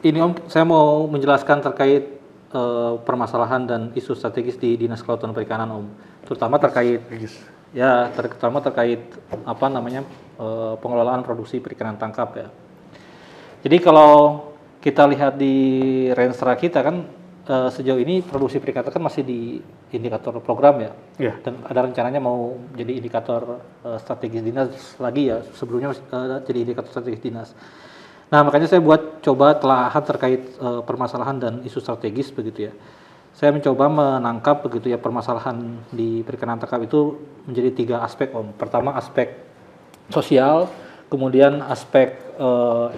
Ini Om, saya mau menjelaskan terkait permasalahan dan isu strategis di Dinas Kelautan dan Perikanan Om, terutama terkait terutama terkait apa namanya pengelolaan produksi perikanan tangkap ya. Jadi kalau kita lihat di Renstra kita kan sejauh ini produksi perikanan kan masih di indikator program ya, dan ada rencananya mau jadi indikator strategis dinas lagi ya, sebelumnya jadi indikator strategis dinas. Nah, makanya saya coba telahan terkait permasalahan dan isu strategis begitu ya. Saya mencoba menangkap begitu ya permasalahan di perikanan tangkap itu menjadi 3 aspek Om. Pertama aspek sosial, kemudian aspek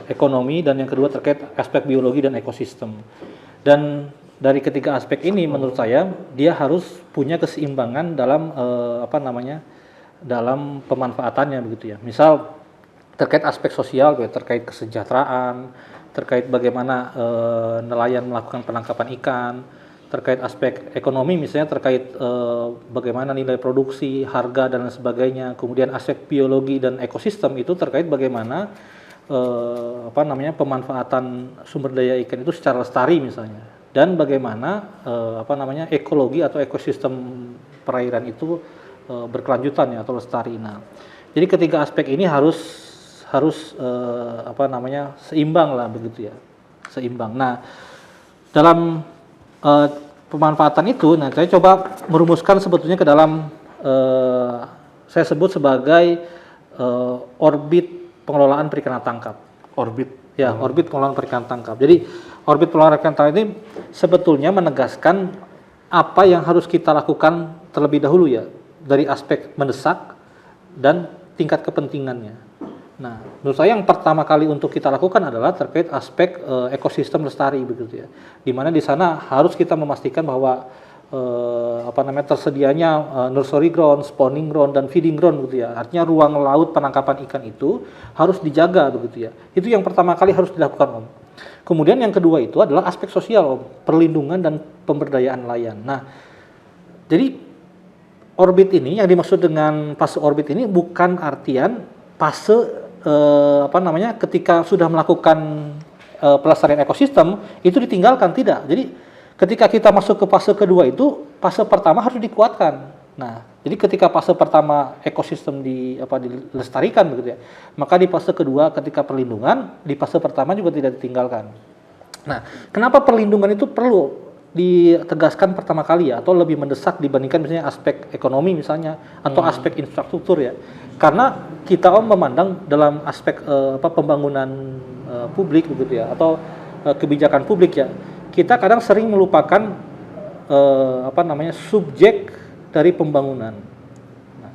ekonomi, dan yang kedua terkait aspek biologi dan ekosistem. Dan dari ketiga aspek ini menurut saya dia harus punya keseimbangan dalam dalam pemanfaatannya begitu ya. Misal terkait aspek sosial, terkait kesejahteraan, terkait bagaimana nelayan melakukan penangkapan ikan, terkait aspek ekonomi misalnya terkait bagaimana nilai produksi, harga dan lain sebagainya. Kemudian aspek biologi dan ekosistem itu terkait bagaimana pemanfaatan sumber daya ikan itu secara lestari misalnya, dan bagaimana ekologi atau ekosistem perairan itu berkelanjutan ya atau lestari. Nah, jadi ketiga aspek ini harus seimbang lah begitu ya, seimbang. Nah, dalam pemanfaatan itu, nah saya coba merumuskan sebetulnya ke dalam saya sebut sebagai orbit pengelolaan perikanan tangkap. Orbit pengelolaan perikanan tangkap. Jadi orbit pengelolaan perikanan tangkap ini sebetulnya menegaskan apa yang harus kita lakukan terlebih dahulu ya, dari aspek mendesak dan tingkat kepentingannya. Nah, menurut saya yang pertama kali untuk kita lakukan adalah terkait aspek ekosistem lestari begitu ya. Di mana di sana harus kita memastikan bahwa tersedianya nursery ground, spawning ground dan feeding ground begitu ya. Artinya ruang laut penangkapan ikan itu harus dijaga begitu ya. Itu yang pertama kali harus dilakukan Om. Kemudian yang kedua itu adalah aspek sosial Om, perlindungan dan pemberdayaan nelayan. Nah, jadi orbit ini yang dimaksud dengan fase orbit ini bukan artian fase ketika sudah melakukan pelestarian ekosistem itu ditinggalkan, tidak. Jadi ketika kita masuk ke fase kedua itu, fase pertama harus dikuatkan. Nah, jadi ketika fase pertama ekosistem dilestarikan begitu ya, maka di fase kedua ketika perlindungan, di fase pertama juga tidak ditinggalkan. Nah, kenapa perlindungan itu perlu ditegaskan pertama kali ya, atau lebih mendesak dibandingkan misalnya aspek ekonomi misalnya atau aspek infrastruktur ya? Karena kita memandang dalam aspek pembangunan publik begitu ya, atau kebijakan publik ya, kita kadang sering melupakan subjek dari pembangunan. Nah,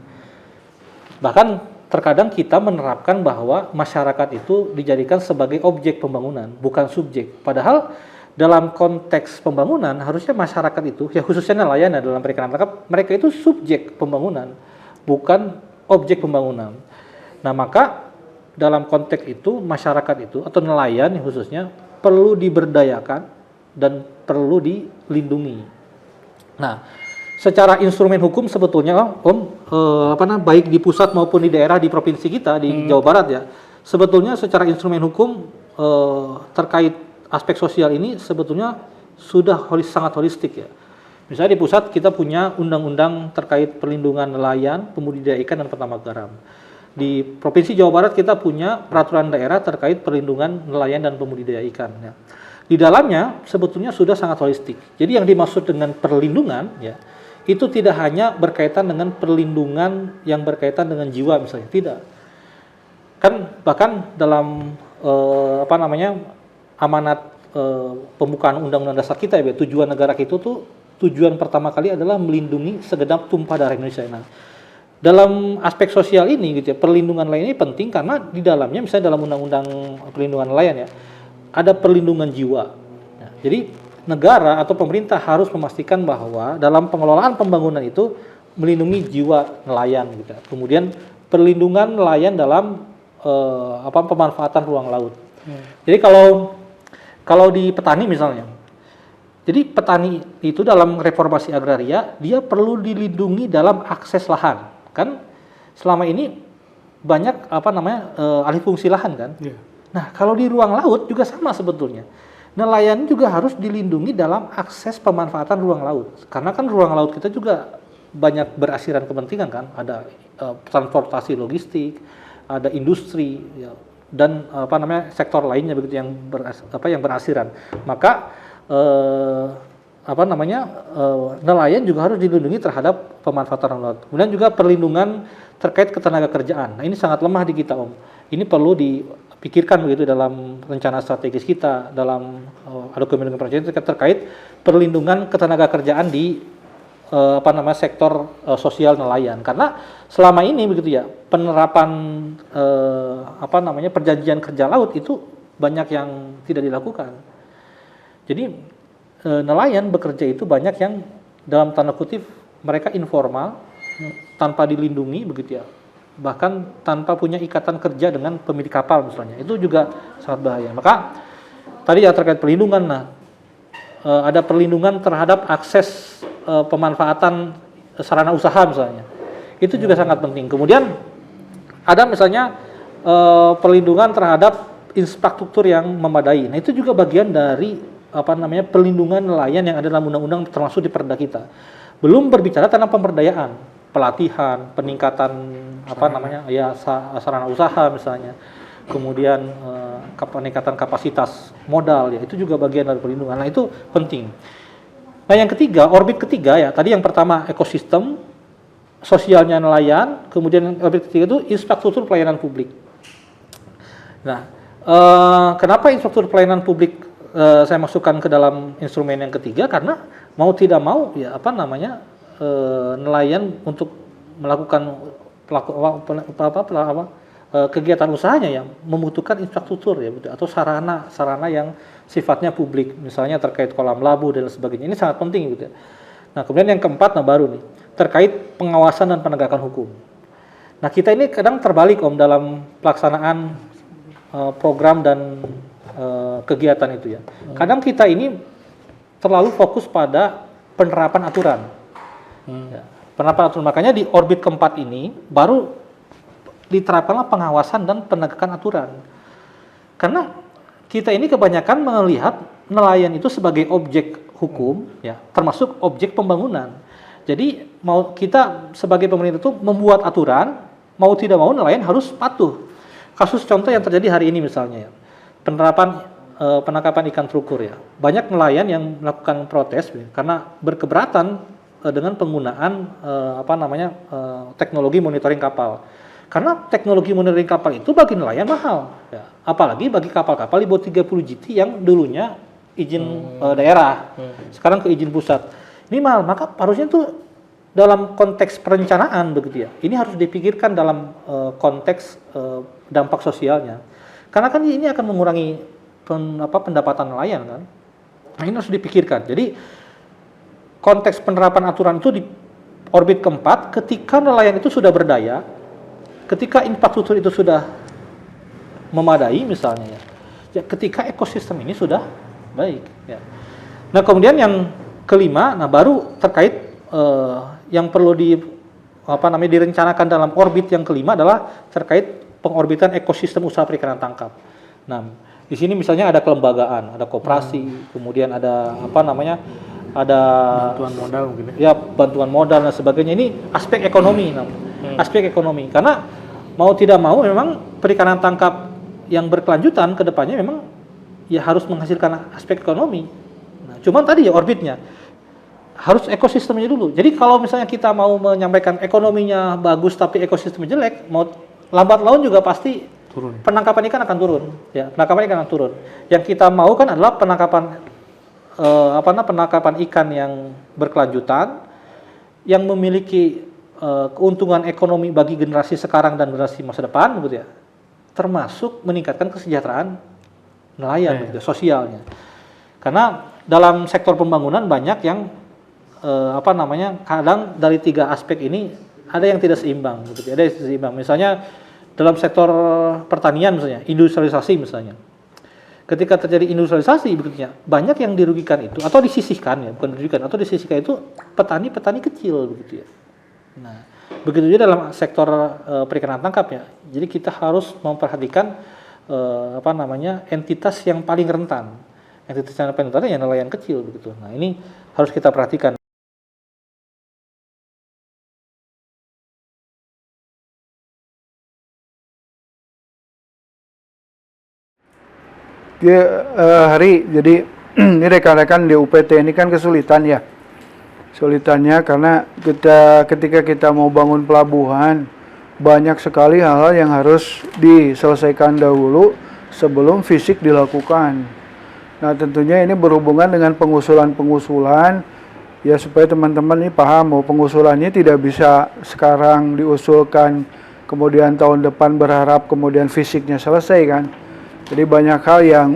bahkan terkadang kita menerapkan bahwa masyarakat itu dijadikan sebagai objek pembangunan, bukan subjek. Padahal dalam konteks pembangunan harusnya masyarakat itu, ya khususnya nelayan dalam perikanan tangkap, mereka itu subjek pembangunan, bukan objek pembangunan. Nah, maka dalam konteks itu masyarakat itu atau nelayan khususnya perlu diberdayakan dan perlu dilindungi. Nah, secara instrumen hukum sebetulnya baik di pusat maupun di daerah di provinsi kita di Jawa Barat ya, sebetulnya secara instrumen hukum terkait aspek sosial ini sebetulnya sudah sangat holistik ya. Misalnya di pusat kita punya undang-undang terkait perlindungan nelayan, pembudidaya ikan dan petambak garam. Di Provinsi Jawa Barat kita punya peraturan daerah terkait perlindungan nelayan dan pembudidaya ikan. Ya. Di dalamnya sebetulnya sudah sangat holistik. Jadi yang dimaksud dengan perlindungan ya, itu tidak hanya berkaitan dengan perlindungan yang berkaitan dengan jiwa misalnya, tidak. Kan bahkan dalam amanat pembukaan Undang-Undang Dasar kita ya, tujuan negara kita itu tujuan pertama kali adalah melindungi segenap tumpah darah Indonesia. Nah, dalam aspek sosial ini gitu ya, perlindungan nelayan ini penting karena di dalamnya misalnya dalam Undang-Undang Perlindungan Nelayan ya, ada perlindungan jiwa. Nah, jadi negara atau pemerintah harus memastikan bahwa dalam pengelolaan pembangunan itu melindungi jiwa nelayan gitu. Kemudian perlindungan nelayan dalam pemanfaatan ruang laut. Jadi kalau di petani misalnya, jadi petani itu dalam reformasi agraria dia perlu dilindungi dalam akses lahan, kan selama ini banyak alih fungsi lahan kan. Nah, kalau di ruang laut juga sama sebetulnya. nelayan juga harus dilindungi dalam akses pemanfaatan ruang laut. Karena kan ruang laut kita juga banyak berasiran kepentingan kan, ada transportasi logistik, ada industri, ya, dan sektor lainnya begitu yang berasiran. Maka nelayan juga harus dilindungi terhadap pemanfaatan ruang laut. Kemudian juga perlindungan terkait ketenaga kerjaan. Nah, ini sangat lemah di kita, Om. Ini perlu dipikirkan begitu dalam rencana strategis kita, dalam dokumen presiden terkait perlindungan ketenaga kerjaan di sektor sosial nelayan. Karena selama ini begitu ya, penerapan perjanjian kerja laut itu banyak yang tidak dilakukan. Jadi nelayan bekerja itu banyak yang dalam tanda kutip mereka informal, tanpa dilindungi begitu ya, bahkan tanpa punya ikatan kerja dengan pemilik kapal misalnya, itu juga sangat bahaya. Maka tadi ya terkait perlindungan, ada perlindungan terhadap akses pemanfaatan sarana usaha misalnya, itu juga sangat penting. Kemudian ada misalnya perlindungan terhadap infrastruktur yang memadai. Nah, itu juga bagian dari perlindungan nelayan yang ada dalam undang-undang, termasuk di Perda kita. Belum berbicara tentang pemberdayaan, pelatihan, peningkatan sarana usaha misalnya, kemudian peningkatan kapasitas modal, ya itu juga bagian dari perlindungan. Nah, itu penting. Nah, yang ketiga, orbit ketiga ya, tadi yang pertama ekosistem, sosialnya nelayan, kemudian orbit ketiga itu infrastruktur pelayanan publik. Nah, kenapa infrastruktur pelayanan publik saya masukkan ke dalam instrumen yang ketiga? Karena mau tidak mau ya nelayan untuk melakukan kegiatan usahanya yang membutuhkan infrastruktur ya, atau sarana yang sifatnya publik, misalnya terkait kolam labu dan sebagainya. Ini sangat penting gitu ya. Nah, kemudian yang keempat baru nih, terkait pengawasan dan penegakan hukum. Nah, kita ini kadang terbalik Om dalam pelaksanaan program dan kegiatan itu ya. Kadang kita ini terlalu fokus pada penerapan aturan. Ya, penerapan aturan, makanya di orbit keempat ini baru diterapkanlah pengawasan dan penegakan aturan. Karena kita ini kebanyakan melihat nelayan itu sebagai objek hukum, ya, termasuk objek pembangunan. Jadi mau kita sebagai pemerintah itu membuat aturan, mau tidak mau nelayan harus patuh. Kasus contoh yang terjadi hari ini misalnya, ya, penangkapan ikan terukur ya. Banyak nelayan yang melakukan protes ya, karena berkeberatan dengan penggunaan teknologi monitoring kapal. Karena teknologi monitoring kapal itu bagi nelayan mahal, ya. Apalagi bagi kapal-kapal di bawah 30 GT yang dulunya izin daerah, sekarang ke izin pusat. Ini mahal, maka harusnya tuh dalam konteks perencanaan begitu ya. Ini harus dipikirkan dalam konteks dampak sosialnya. Karena kan ini akan mengurangi pendapatan nelayan kan. Nah, ini harus dipikirkan. Jadi konteks penerapan aturan itu di orbit keempat, ketika nelayan itu sudah berdaya, ketika infrastruktur itu sudah memadai misalnya ya, ketika ekosistem ini sudah baik ya. Nah, kemudian yang kelima, baru terkait yang perlu direncanakan dalam orbit yang kelima adalah terkait pengorbitan ekosistem usaha perikanan tangkap. Nah, di sini misalnya ada kelembagaan, ada koperasi, kemudian ada ada bantuan modal mungkin ya, bantuan modal dan sebagainya. Ini aspek ekonomi, aspek ekonomi. Karena mau tidak mau memang perikanan tangkap yang berkelanjutan ke depannya memang ya harus menghasilkan aspek ekonomi. Nah, cuman tadi ya orbitnya harus ekosistemnya dulu. Jadi kalau misalnya kita mau menyampaikan ekonominya bagus tapi ekosistemnya jelek, mau lambat laun juga pasti turun. Penangkapan ikan akan turun. Ya, penangkapan ikan akan turun. Yang kita mau kan adalah penangkapan ikan yang berkelanjutan, yang memiliki keuntungan ekonomi bagi generasi sekarang dan generasi masa depan gitu ya, termasuk meningkatkan kesejahteraan nelayan gitu, sosialnya. Karena dalam sektor pembangunan banyak yang kadang dari tiga aspek ini ada yang tidak seimbang gitu, ada yang tidak seimbang. Misalnya dalam sektor pertanian misalnya, industrialisasi misalnya. Ketika terjadi industrialisasi begitu ya, banyak yang dirugikan itu atau disisihkan ya, bukan dirugikan, atau disisihkan itu petani-petani kecil begitu ya. Nah, begitu juga dalam sektor perikanan tangkap ya. Jadi kita harus memperhatikan entitas yang paling rentan. entitas yang penetrasi ya nelayan kecil begitu. Nah ini harus kita perhatikan. Ya, Hari, jadi ini rekan-rekan di UPT ini kan kesulitan ya. Sulitannya karena ketika kita mau bangun pelabuhan, banyak sekali hal-hal yang harus diselesaikan dahulu sebelum fisik dilakukan. Nah tentunya ini berhubungan dengan pengusulan-pengusulan, ya supaya teman-teman ini paham bahwa pengusulannya tidak bisa sekarang diusulkan, kemudian tahun depan berharap kemudian fisiknya selesai kan. Jadi banyak hal yang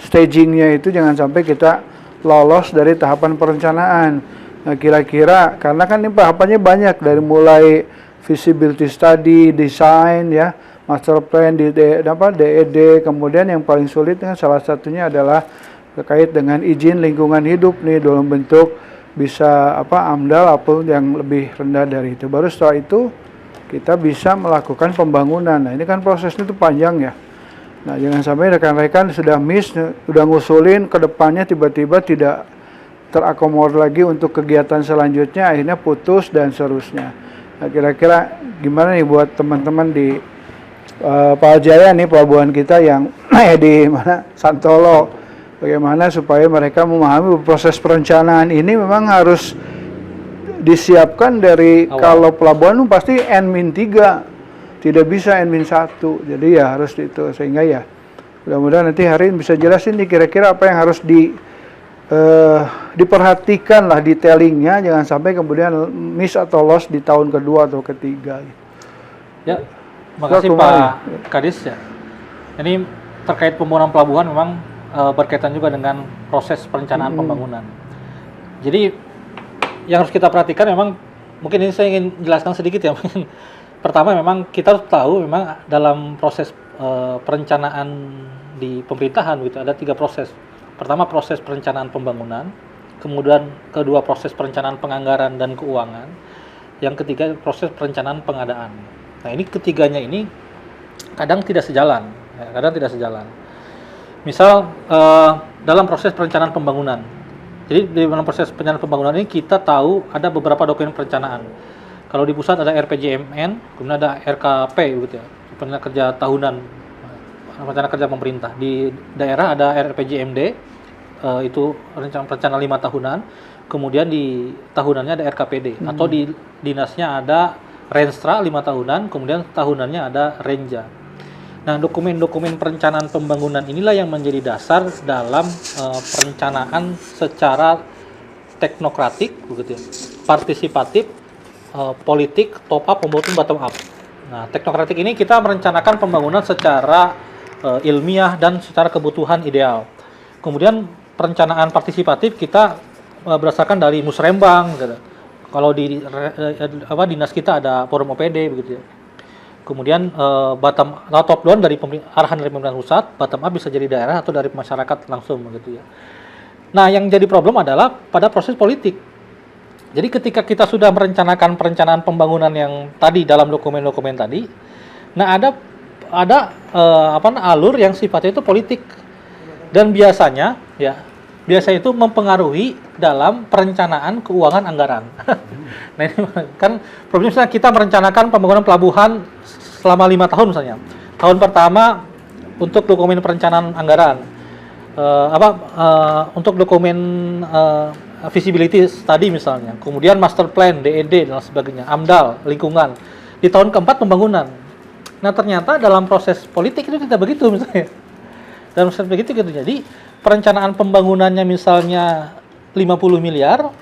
stagingnya itu jangan sampai kita lolos dari tahapan perencanaan. Nah kira-kira karena kan ini tahapannya banyak dari mulai feasibility study, design ya, master plan, DED, kemudian yang paling sulit kan salah satunya adalah terkait dengan izin lingkungan hidup nih dalam bentuk bisa AMDAL atau yang lebih rendah dari itu. Baru setelah itu kita bisa melakukan pembangunan. Nah ini kan prosesnya itu panjang ya. Nah jangan sampai rekan-rekan sudah sudah ngusulin ke depannya tiba-tiba tidak terakomodir lagi untuk kegiatan selanjutnya, akhirnya putus dan seterusnya. Nah kira-kira gimana nih buat teman-teman di Paljaya nih pelabuhan kita yang di mana Santolo, bagaimana supaya mereka memahami proses perencanaan ini memang harus disiapkan dari kalau pelabuhan pasti N-3. Tidak bisa N-1, jadi ya harus itu, sehingga ya mudah-mudahan nanti Hari bisa jelasin nih kira-kira apa yang harus diperhatikan lah detailingnya, jangan sampai kemudian miss atau loss di tahun kedua atau ketiga. Ya, makasih Pak Kadis ya. Ini terkait pembangunan pelabuhan memang berkaitan juga dengan proses perencanaan pembangunan. Jadi yang harus kita perhatikan memang, mungkin ini saya ingin jelaskan sedikit ya. Pertama memang kita harus tahu memang dalam proses perencanaan di pemerintahan gitu ada 3 proses. Pertama proses perencanaan pembangunan, kemudian kedua proses perencanaan penganggaran dan keuangan, yang ketiga proses perencanaan pengadaan. Nah ini ketiganya ini kadang tidak sejalan, Misal dalam proses perencanaan pembangunan. Jadi dalam proses perencanaan pembangunan ini kita tahu ada beberapa dokumen perencanaan. Kalau di pusat ada RPJMN, kemudian ada RKP gitu ya, rencana kerja tahunan, rencana kerja pemerintah. Di daerah ada RPJMD, itu rencana 5 tahunan. Kemudian di tahunannya ada RKPD, atau di dinasnya ada Renstra 5 tahunan, kemudian tahunannya ada Renja. Nah, dokumen-dokumen perencanaan pembangunan inilah yang menjadi dasar dalam perencanaan secara teknokratik, begitu ya, partisipatif, politik, top up maupun bottom up. Nah, teknokratik ini kita merencanakan pembangunan secara ilmiah dan secara kebutuhan ideal. Kemudian perencanaan partisipatif kita berdasarkan dari musrembang gitu. Kalau di dinas kita ada forum OPD begitu ya. Kemudian bottom top down dari arahan dari pemerintah pusat, bottom up bisa jadi daerah atau dari masyarakat langsung begitu ya. Nah, yang jadi problem adalah pada proses politik. Jadi ketika kita sudah merencanakan perencanaan pembangunan yang tadi dalam dokumen-dokumen tadi, nah ada alur yang sifatnya itu politik dan biasanya itu mempengaruhi dalam perencanaan keuangan anggaran. Nah ini kan problemnya kita merencanakan pembangunan pelabuhan selama 5 tahun misalnya. Tahun pertama untuk dokumen perencanaan anggaran, untuk dokumen feasibility study misalnya, kemudian master plan, DED dan sebagainya, AMDAL, lingkungan. Di tahun keempat pembangunan. Nah ternyata dalam proses politik itu tidak begitu misalnya. Dalam proses begitu gitu. Jadi perencanaan pembangunannya misalnya 50 miliar,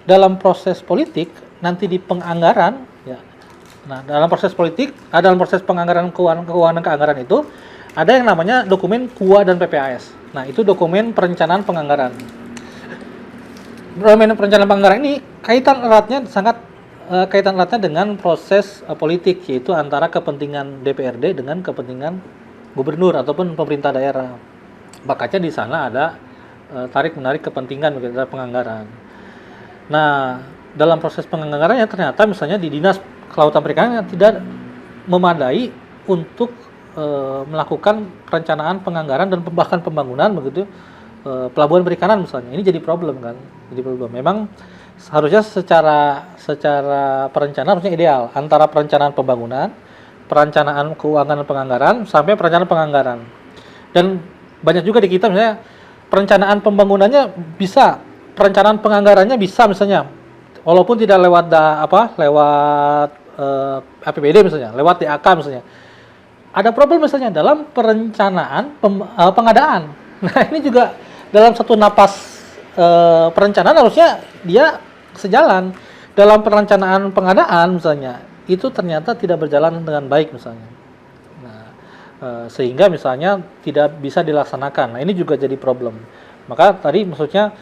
dalam proses politik nanti di penganggaran ya. Nah, dalam proses politik, dalam proses penganggaran keuangan keanggaran itu ada yang namanya dokumen KUA dan PPAS. Nah, itu dokumen perencanaan penganggaran. Dokumen perencanaan penganggaran ini kaitan eratnya dengan proses politik, yaitu antara kepentingan DPRD dengan kepentingan gubernur ataupun pemerintah daerah. Makanya di sana ada tarik-menarik kepentingan dalam penganggaran. Nah, dalam proses penganggarannya ternyata misalnya di Dinas Kelautan Perikanan tidak memadai untuk melakukan perencanaan penganggaran dan bahkan pembangunan begitu pelabuhan perikanan misalnya, ini jadi problem kan, jadi problem. Memang seharusnya secara perencanaan harusnya ideal antara perencanaan pembangunan, perencanaan keuangan dan penganggaran sampai perencanaan penganggaran. Dan banyak juga di kita misalnya perencanaan pembangunannya bisa, perencanaan penganggarannya bisa misalnya, walaupun tidak lewat lewat APBD misalnya, lewat DAK misalnya. Ada problem misalnya dalam perencanaan pengadaan. Nah ini juga dalam satu napas perencanaan harusnya dia sejalan. Dalam perencanaan pengadaan misalnya, itu ternyata tidak berjalan dengan baik misalnya. Nah, sehingga misalnya tidak bisa dilaksanakan. Nah ini juga jadi problem. Maka tadi maksudnya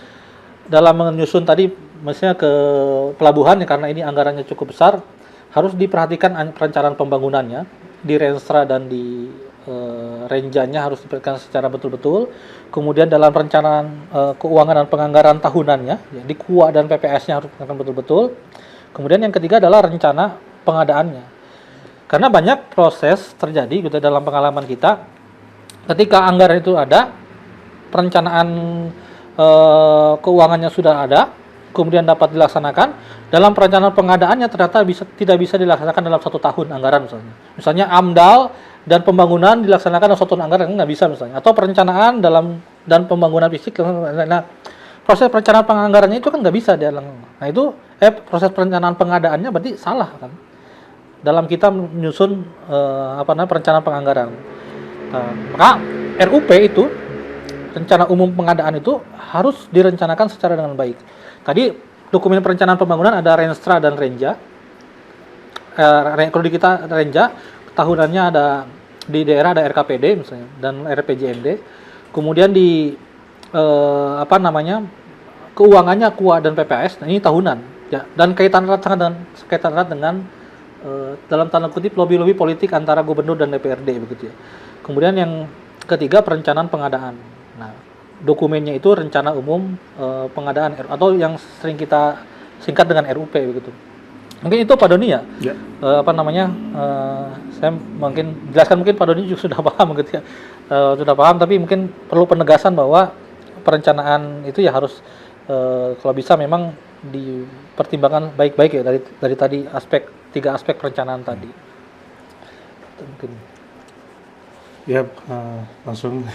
dalam menyusun tadi misalnya ke pelabuhan ya, karena ini anggarannya cukup besar, harus diperhatikan perencanaan pembangunannya di Renstra dan di renjanya harus diperhatikan secara betul-betul. Kemudian dalam perencanaan keuangan dan penganggaran tahunannya, ya, di KUA dan PPS-nya harus diperhatikan betul-betul. Kemudian yang ketiga adalah rencana pengadaannya. Karena banyak proses terjadi gitu dalam pengalaman kita, ketika anggaran itu ada, perencanaan keuangannya sudah ada, kemudian dapat dilaksanakan, dalam perencanaan pengadaannya ternyata tidak bisa dilaksanakan dalam 1 tahun anggaran misalnya. Misalnya AMDAL dan pembangunan dilaksanakan dalam 1 tahun anggaran, nggak bisa misalnya. Atau perencanaan dan pembangunan fisik. Nah, proses perencanaan penganggarannya itu kan nggak bisa dia. Nah itu proses perencanaan pengadaannya berarti salah kan dalam kita menyusun perencanaan penganggaran. Nah, maka RUP itu, rencana umum pengadaan itu harus direncanakan secara dengan baik. Tadi dokumen perencanaan pembangunan ada Renstra dan Renja. Kalau di kita Renja, tahunannya ada di daerah ada RKPD misalnya dan RPJMD. Kemudian di keuangannya KUA dan PPS. Nah, ini tahunan ya, dan kaitan erat dengan dalam tanda kutip lobby-lobby politik antara gubernur dan DPRD begitu ya. Kemudian yang ketiga perencanaan pengadaan. Nah, dokumennya itu rencana umum pengadaan atau yang sering kita singkat dengan RUP begitu. Mungkin itu Pak Doni ya. Ya. Saya mungkin jelaskan, mungkin Pak Doni juga sudah paham gitu ya. Sudah paham, tapi mungkin perlu penegasan bahwa perencanaan itu ya harus kalau bisa memang dipertimbangkan baik-baik ya dari tadi 3 aspek perencanaan tadi. Mungkin. Ya, langsung.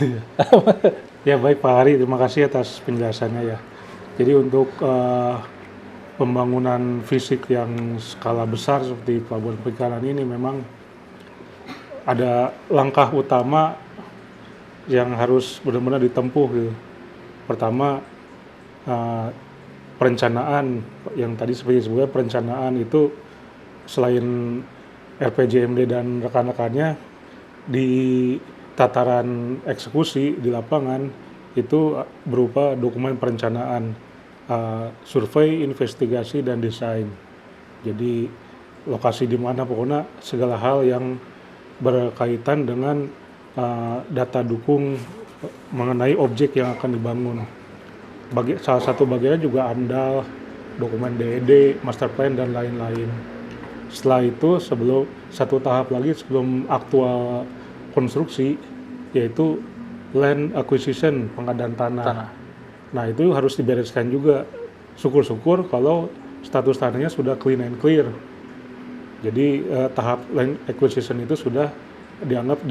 Ya baik Pak Hari, terima kasih atas penjelasannya ya. Jadi untuk pembangunan fisik yang skala besar seperti pelabuhan perikanan ini memang ada langkah utama yang harus benar-benar ditempuh gitu. Pertama, perencanaan yang tadi seperti disebutkan, perencanaan itu selain RPJMD dan rekan-rekannya di tataran eksekusi di lapangan itu berupa dokumen perencanaan, survei, investigasi, dan desain. Jadi lokasi di mana pokoknya segala hal yang berkaitan dengan data dukung mengenai objek yang akan dibangun. Salah satu bagiannya juga AMDAL, dokumen DED, master plan, dan lain-lain. Setelah itu satu tahap lagi sebelum aktual konstruksi, yaitu land acquisition, pengadaan tanah. Nah itu harus dibereskan juga. Syukur-syukur kalau status tanahnya sudah clean and clear. Jadi tahap land acquisition itu sudah dianggap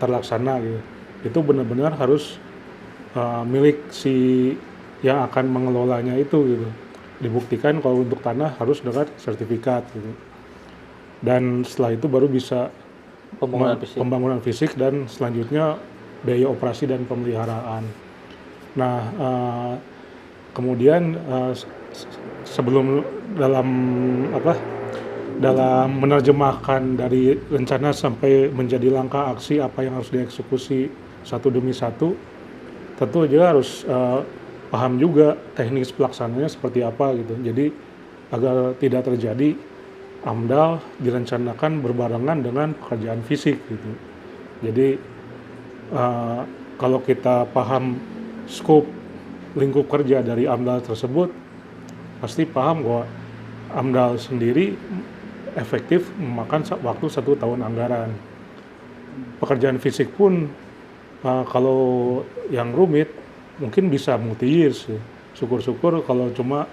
terlaksana gitu. Itu benar-benar harus milik si yang akan mengelolanya itu gitu. Dibuktikan kalau untuk tanah harus dengan sertifikat gitu. Dan setelah itu baru bisa pembangunan fisik dan selanjutnya biaya operasi dan pemeliharaan. Nah, kemudian sebelum dalam menerjemahkan dari rencana sampai menjadi langkah aksi apa yang harus dieksekusi satu demi satu, tentu juga harus paham juga teknis pelaksananya seperti apa gitu. Jadi agar tidak terjadi AMDAL direncanakan berbarengan dengan pekerjaan fisik gitu. Jadi kalau kita paham skop lingkup kerja dari AMDAL tersebut, pasti paham bahwa AMDAL sendiri efektif memakan waktu 1 tahun anggaran. Pekerjaan fisik pun kalau yang rumit mungkin bisa multi year sih. Syukur-syukur kalau cuma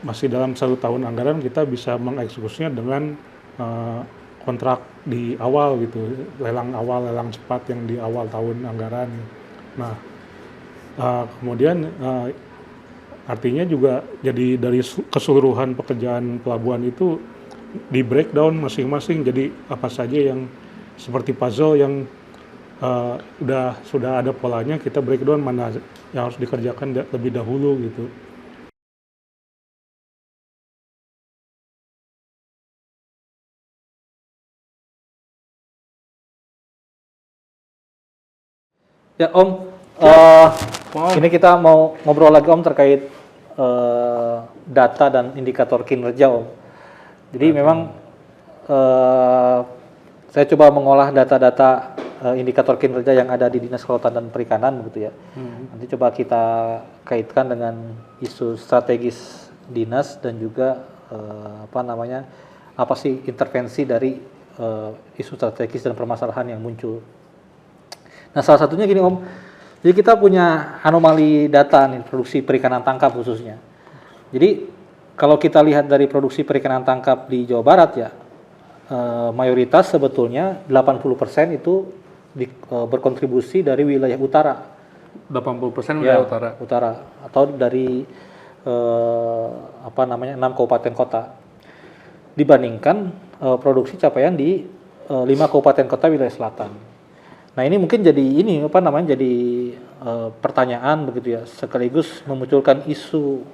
masih dalam 1 tahun anggaran kita bisa mengeksekusinya dengan kontrak di awal gitu, lelang awal, lelang cepat yang di awal tahun anggaran. Nah, kemudian artinya juga jadi dari keseluruhan pekerjaan pelabuhan itu di breakdown masing-masing, jadi apa saja yang seperti puzzle yang sudah ada polanya, kita breakdown mana yang harus dikerjakan lebih dahulu gitu. Ya Om, ini kita mau ngobrol lagi Om terkait data dan indikator kinerja Om. Jadi memang saya coba mengolah data-data indikator kinerja yang ada di Dinas Kelautan dan Perikanan begitu ya. Nanti coba kita kaitkan dengan isu strategis dinas dan juga apa sih intervensi dari isu strategis dan permasalahan yang muncul. Nah, salah satunya gini Om, jadi kita punya anomali data nih, produksi perikanan tangkap khususnya. Jadi kalau kita lihat dari produksi perikanan tangkap di Jawa Barat ya, mayoritas sebetulnya 80% itu berkontribusi dari wilayah utara. 80% Ya, wilayah utara. Atau dari 6 kabupaten kota. Dibandingkan produksi capaian di 5 kabupaten kota wilayah selatan. Nah, ini mungkin jadi pertanyaan begitu ya, sekaligus memunculkan isu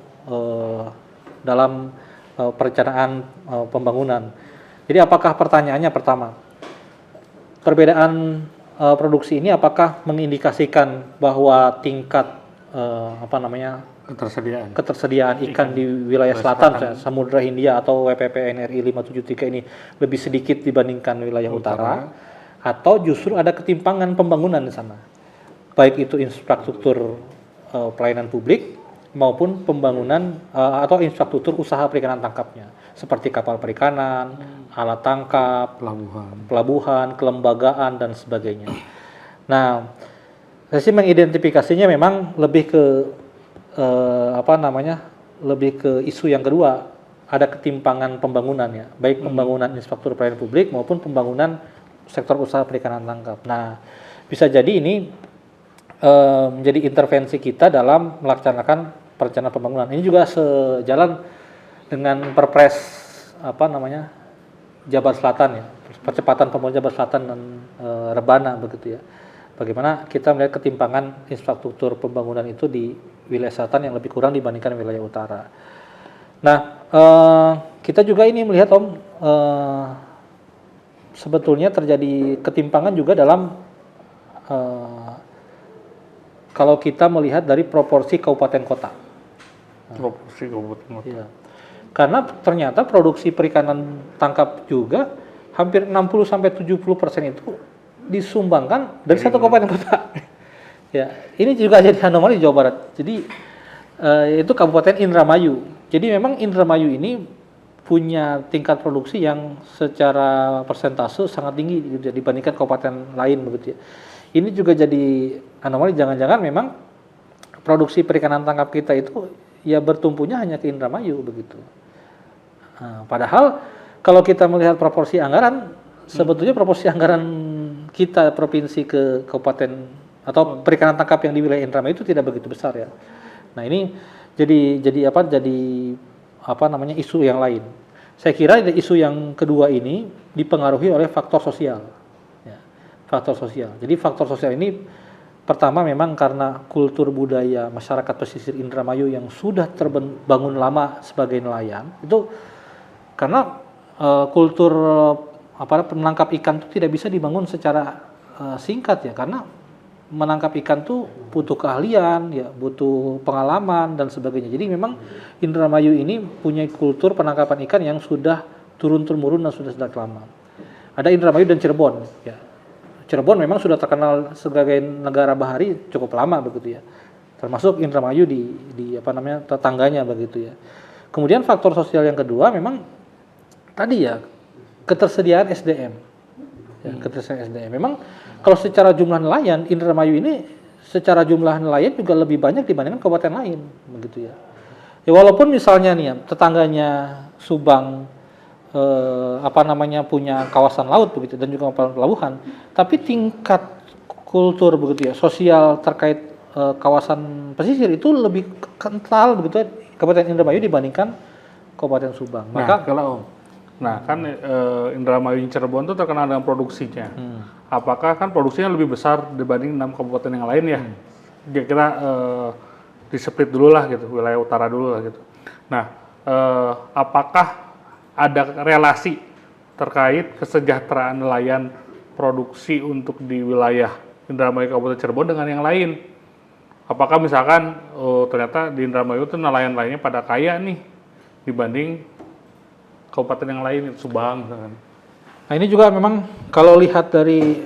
dalam perencanaan pembangunan. Jadi apakah pertanyaannya pertama, perbedaan produksi ini apakah mengindikasikan bahwa tingkat ketersediaan ikan di wilayah selatan, Samudra Hindia atau WPP NRI 573 ini lebih sedikit dibandingkan wilayah utara, atau justru ada ketimpangan pembangunan di sana, baik itu infrastruktur pelayanan publik maupun pembangunan atau infrastruktur usaha perikanan tangkapnya, seperti kapal perikanan, alat tangkap, pelabuhan, kelembagaan dan sebagainya. Nah, saya sih mengidentifikasinya memang lebih ke lebih ke isu yang kedua, ada ketimpangan pembangunan ya, baik pembangunan infrastruktur pelayanan publik maupun pembangunan sektor usaha perikanan tangkap. Nah, bisa jadi ini menjadi intervensi kita dalam melaksanakan perencanaan pembangunan. Ini juga sejalan dengan Perpres Jabar Selatan ya, percepatan pembangunan Jabar Selatan dan Rebana begitu ya. Bagaimana kita melihat ketimpangan infrastruktur pembangunan itu di wilayah selatan yang lebih kurang dibandingkan wilayah utara. Nah, kita juga ini melihat Om, sebetulnya terjadi ketimpangan juga dalam kalau kita melihat dari proporsi kabupaten kota. Ya. Karena ternyata produksi perikanan tangkap juga hampir 60-70% itu disumbangkan dari satu kabupaten kota. Ya, ini juga jadi anomali di Jawa Barat. Jadi itu Kabupaten Indramayu. Jadi memang Indramayu ini punya tingkat produksi yang secara persentase sangat tinggi dibandingkan kabupaten lain begitu ya. Ini juga jadi anomali, jangan-jangan memang produksi perikanan tangkap kita itu ya bertumpunya hanya ke Indramayu begitu. Nah, padahal kalau kita melihat proporsi anggaran, sebetulnya proporsi anggaran kita provinsi ke kabupaten atau perikanan tangkap yang di wilayah Indramayu itu tidak begitu besar ya. Nah, ini jadi isu yang lain. Saya kira isu yang kedua ini dipengaruhi oleh faktor sosial. Ya, faktor sosial. Jadi faktor sosial ini pertama memang karena kultur budaya masyarakat pesisir Indramayu yang sudah terbangun lama sebagai nelayan. Itu karena kultur penangkap ikan itu tidak bisa dibangun secara singkat ya, karena menangkap ikan tuh butuh keahlian, ya, butuh pengalaman dan sebagainya. Jadi memang Indramayu ini punya kultur penangkapan ikan yang sudah turun-temurun dan sudah sejak lama. Ada Indramayu dan Cirebon. Ya. Cirebon memang sudah terkenal sebagai negara bahari cukup lama begitu ya. Termasuk Indramayu di tetangganya begitu ya. Kemudian faktor sosial yang kedua memang tadi ya ketersediaan SDM. Ya, ketersediaan SDM. Memang kalau secara jumlah nelayan, Indramayu ini secara jumlah nelayan juga lebih banyak dibandingkan kabupaten lain, begitu ya. Ya walaupun misalnya nih ya, tetangganya Subang punya kawasan laut begitu dan juga pelabuhan, tapi tingkat kultur begitu ya, sosial terkait kawasan pesisir itu lebih kental begitu ya, Kabupaten Indramayu dibandingkan Kabupaten Subang. Maka kan Indramayu Cirebon itu terkenal dengan produksinya. Apakah kan produksinya lebih besar dibanding 6 kabupaten yang lain ya? Kira-kira di-split dulu lah gitu, wilayah utara dulu lah gitu. Nah, apakah ada relasi terkait kesejahteraan nelayan produksi untuk di wilayah Indramayu Kabupaten Cirebon dengan yang lain? Apakah misalkan ternyata di Indramayu itu nelayan lainnya pada kaya nih dibanding kabupaten yang lain, Subang misalkan. Nah ini juga memang kalau lihat dari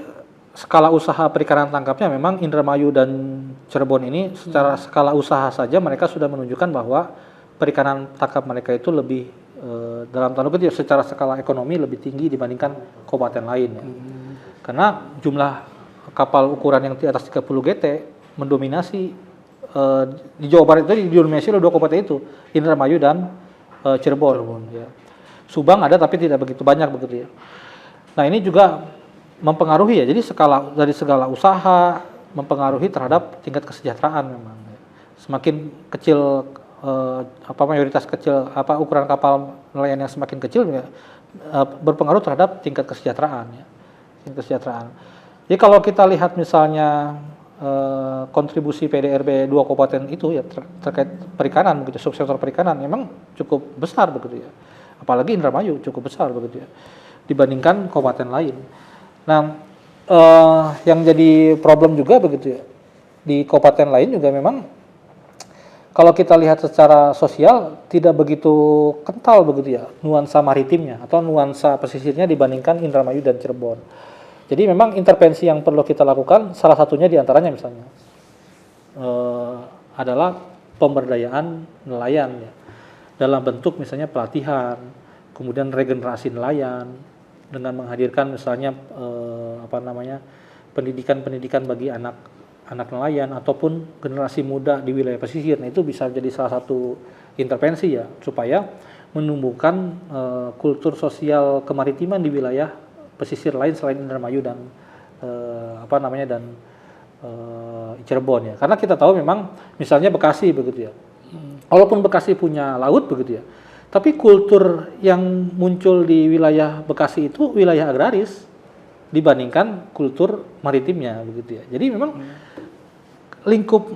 skala usaha perikanan tangkapnya, memang Indramayu dan Cirebon ini secara skala usaha saja mereka sudah menunjukkan bahwa perikanan tangkap mereka itu lebih dalam tanda kutip secara skala ekonomi lebih tinggi dibandingkan kabupaten lain ya. Karena jumlah kapal ukuran yang di atas 30 GT mendominasi di Jawa Barat itu didominasi oleh 2 kabupaten itu, Indramayu dan Cirebon. Ya. Subang ada tapi tidak begitu banyak begitu ya. Nah ini juga mempengaruhi ya. Jadi dari segala usaha mempengaruhi terhadap tingkat kesejahteraan memang. Semakin kecil mayoritas kecil ukuran kapal nelayan yang semakin kecil ya, berpengaruh terhadap tingkat kesejahteraan ya. Tingkat kesejahteraan. Jadi kalau kita lihat misalnya kontribusi PDRB 2 kabupaten itu ya terkait perikanan begitu, subsektor perikanan memang cukup besar begitu ya. Apalagi Indramayu cukup besar begitu ya dibandingkan kabupaten lain. Nah, yang jadi problem juga begitu ya di kabupaten lain juga memang kalau kita lihat secara sosial tidak begitu kental begitu ya nuansa maritimnya atau nuansa pesisirnya dibandingkan Indramayu dan Cirebon. Jadi memang intervensi yang perlu kita lakukan salah satunya diantaranya misalnya adalah pemberdayaan nelayan ya, dalam bentuk misalnya pelatihan, kemudian regenerasi nelayan dengan menghadirkan misalnya pendidikan bagi anak nelayan ataupun generasi muda di wilayah pesisir. Nah itu bisa jadi salah satu intervensi ya supaya menumbuhkan kultur sosial kemaritiman di wilayah pesisir lain selain Indramayu dan Cirebon ya. Karena kita tahu memang misalnya Bekasi begitu ya. Walaupun Bekasi punya laut begitu ya, tapi kultur yang muncul di wilayah Bekasi itu wilayah agraris dibandingkan kultur maritimnya begitu ya. Jadi memang lingkup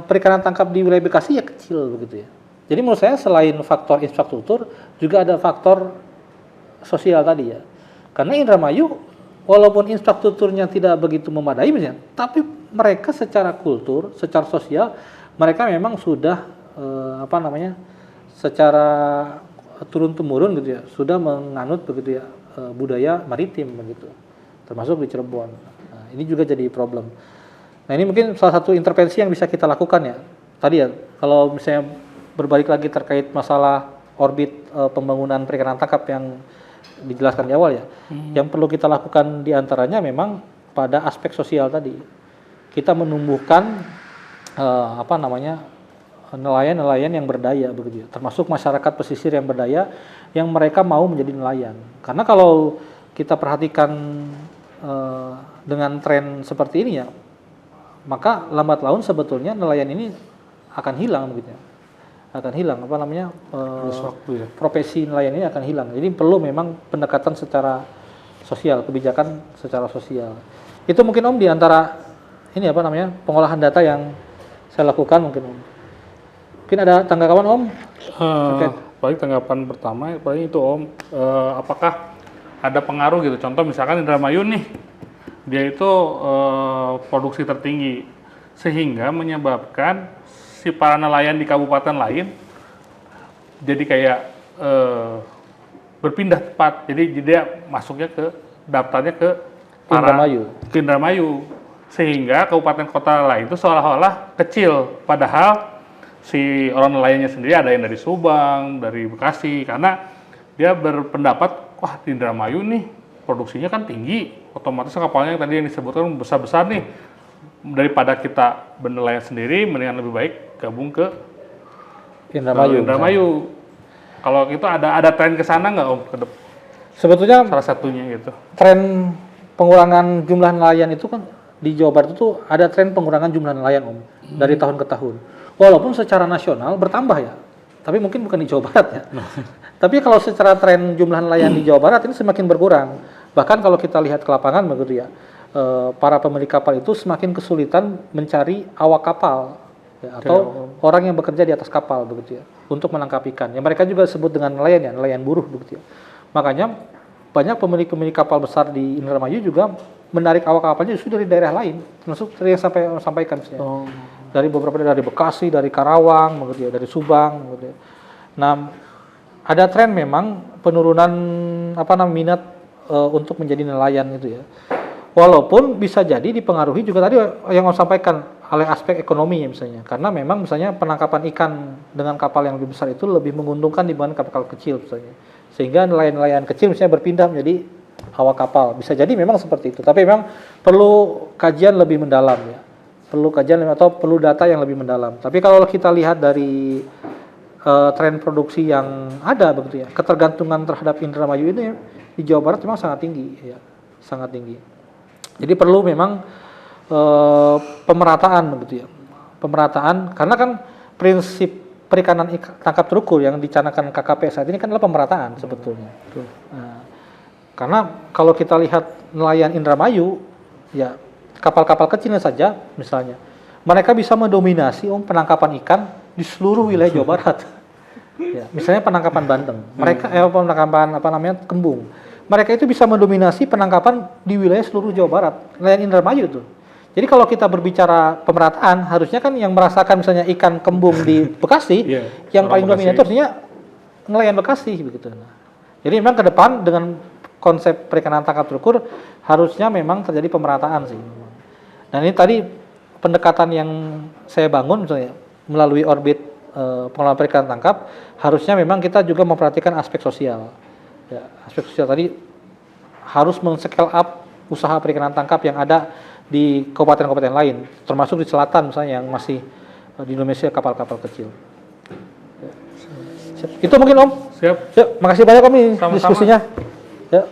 perikanan tangkap di wilayah Bekasi ya kecil begitu ya. Jadi menurut saya selain faktor infrastruktur juga ada faktor sosial tadi ya. Karena Indramayu walaupun infrastrukturnya tidak begitu memadai misalnya, tapi mereka secara kultur, secara sosial mereka memang sudah secara turun temurun gitu ya, sudah menganut begitu ya budaya maritim begitu. Termasuk di Cirebon. Nah, ini juga jadi problem. Nah, ini mungkin salah satu intervensi yang bisa kita lakukan ya. Tadi ya, kalau misalnya berbalik lagi terkait masalah orbit pembangunan perikanan tangkap yang dijelaskan di awal ya. Yang perlu kita lakukan diantaranya memang pada aspek sosial tadi. Kita menumbuhkan nelayan-nelayan yang berdaya begitu ya. Termasuk masyarakat pesisir yang berdaya yang mereka mau menjadi nelayan. Karena kalau kita perhatikan dengan tren seperti ini ya, maka lambat laun sebetulnya nelayan ini akan hilang begitu ya. Akan hilang profesi nelayan ini akan hilang. Jadi perlu memang pendekatan secara sosial, kebijakan secara sosial. Itu mungkin Om di antara ini pengolahan data yang saya lakukan mungkin Om. Mungkin ada tanggapan Om? Paling tanggapan pertama paling itu Om, apakah ada pengaruh gitu? Contoh misalkan Indramayu nih, dia itu produksi tertinggi sehingga menyebabkan si para nelayan di kabupaten lain jadi kayak berpindah tempat. Jadi dia masuknya daftarnya ke Indramayu. Sehingga kabupaten kota lain itu seolah-olah kecil. Padahal si orang nelayannya sendiri ada yang dari Subang, dari Bekasi. Karena dia berpendapat, wah di Indramayu nih produksinya kan tinggi. Otomatis kapalnya yang tadi yang disebutkan besar-besar nih. daripada kita bernelayan sendiri, mendingan lebih baik gabung ke Indramayu. Indramayu. Kalau itu ada tren ke sana nggak Om? Sebetulnya Salah satunya gitu. tren pengurangan jumlah nelayan itu kan di Jawa Barat itu ada tren pengurangan jumlah nelayan Om dari tahun ke tahun. Walaupun secara nasional bertambah ya, tapi mungkin bukan di Jawa Barat ya. Tapi kalau secara tren jumlah nelayan di Jawa Barat ini semakin berkurang. Bahkan kalau kita lihat ke lapangan begitu ya, para pemilik kapal itu semakin kesulitan mencari awak kapal ya, atau orang yang bekerja di atas kapal begitu ya untuk menangkap ikan. Ya mereka juga sebut dengan nelayan ya, nelayan buruh begitu ya. Makanya banyak pemilik kapal besar di Indramayu juga menarik awak kapalnya justru dari daerah lain, termasuk yang sampaikan misalnya. Dari beberapa daerah, dari Bekasi, dari Karawang begitu ya, dari Subang begitu ya. Nah, ada tren memang penurunan minat untuk menjadi nelayan gitu ya. Walaupun bisa jadi dipengaruhi juga tadi yang saya sampaikan oleh aspek ekonomi ya misalnya. Karena memang misalnya penangkapan ikan dengan kapal yang lebih besar itu lebih menguntungkan dibanding kapal kecil misalnya. Sehingga nelayan-nelayan kecil misalnya berpindah menjadi awak kapal. Bisa jadi memang seperti itu. Tapi memang perlu kajian lebih mendalam ya. Perlu kajian atau perlu data yang lebih mendalam. Tapi kalau kita lihat dari tren produksi yang ada begitu ya, ketergantungan terhadap Indramayu ini di Jawa Barat memang sangat tinggi ya, sangat tinggi. Jadi perlu memang pemerataan begitu ya, pemerataan karena kan prinsip perikanan tangkap terukur yang dicanangkan KKP saat ini kan adalah pemerataan sebetulnya. Nah, karena kalau kita lihat nelayan Indramayu ya kapal-kapal kecilnya saja misalnya mereka bisa mendominasi penangkapan ikan di seluruh wilayah Jawa Barat. Ya, misalnya penangkapan bandeng, mereka penangkapan kembung. Mereka itu bisa mendominasi penangkapan di wilayah seluruh Jawa Barat, nelayan Indramayu tuh. Jadi kalau kita berbicara pemerataan, harusnya kan yang merasakan misalnya ikan kembung di Bekasi, yang paling dominan itu harusnya nelayan Bekasi begitu. Nah, jadi memang ke depan dengan konsep perikanan tangkap terukur harusnya memang terjadi pemerataan sih. Nah ini tadi pendekatan yang saya bangun misalnya melalui orbit pengelolaan perikanan tangkap, harusnya memang kita juga memperhatikan aspek sosial. Ya, aspek sosial tadi harus men-scale up usaha perikanan tangkap yang ada di kabupaten-kabupaten lain, termasuk di selatan misalnya yang masih di Indonesia kapal-kapal kecil. Ya. Itu mungkin Om. Siap. Ya, makasih banyak Om ini diskusinya. Ya.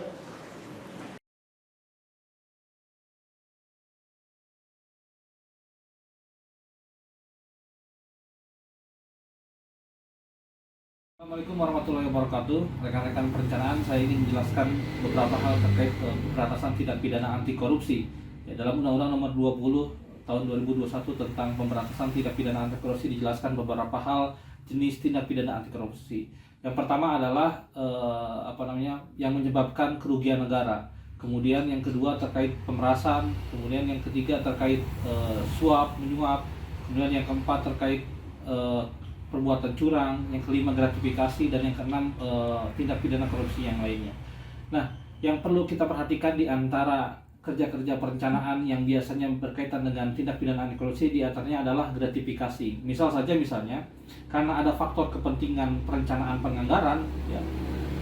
Assalamualaikum warahmatullahi wabarakatuh. Rekan-rekan perencanaan, saya ingin menjelaskan beberapa hal terkait pemberantasan tindak pidana anti korupsi. Ya, dalam Undang-Undang Nomor 20 Tahun 2021 tentang pemberantasan tindak pidana anti korupsi dijelaskan beberapa hal jenis tindak pidana anti korupsi. Yang pertama adalah yang menyebabkan kerugian negara. Kemudian yang kedua terkait pemerasan. Kemudian yang ketiga terkait suap menyuap. Kemudian yang keempat terkait perbuatan curang, yang kelima gratifikasi, dan yang keenam tindak pidana korupsi yang lainnya. Nah, yang perlu kita perhatikan di antara kerja-kerja perencanaan yang biasanya berkaitan dengan tindak pidana anti korupsi di antaranya adalah gratifikasi. Misalnya karena ada faktor kepentingan perencanaan penganggaran, ya,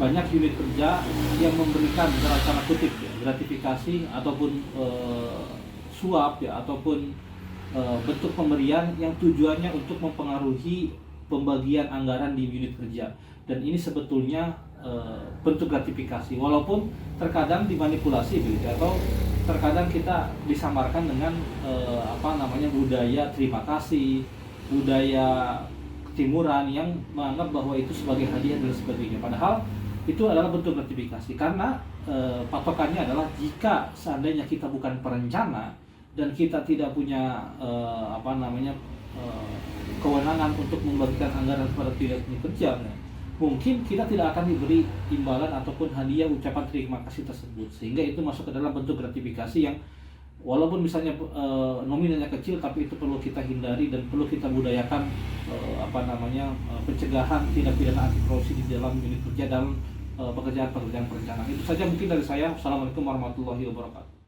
banyak unit kerja yang memberikan dalam tanda kutip ya, gratifikasi ataupun suap ya ataupun bentuk pemberian yang tujuannya untuk mempengaruhi pembagian anggaran di unit kerja, dan ini sebetulnya bentuk gratifikasi walaupun terkadang dimanipulasi begitu atau terkadang kita disamarkan dengan budaya terima kasih, budaya ketimuran yang menganggap bahwa itu sebagai hadiah dan sebagainya, padahal itu adalah bentuk gratifikasi karena patokannya adalah jika seandainya kita bukan perencana dan kita tidak punya kewenangan untuk membagikan anggaran kepada unit kerja, mungkin kita tidak akan diberi imbalan ataupun hadiah ucapan terima kasih tersebut, sehingga itu masuk ke dalam bentuk gratifikasi yang walaupun misalnya nominalnya kecil, tapi itu perlu kita hindari dan perlu kita budayakan pencegahan tindak pidana anti korupsi di dalam unit kerja dalam pekerjaan perencanaan. Itu saja mungkin dari saya. Assalamualaikum warahmatullahi wabarakatuh.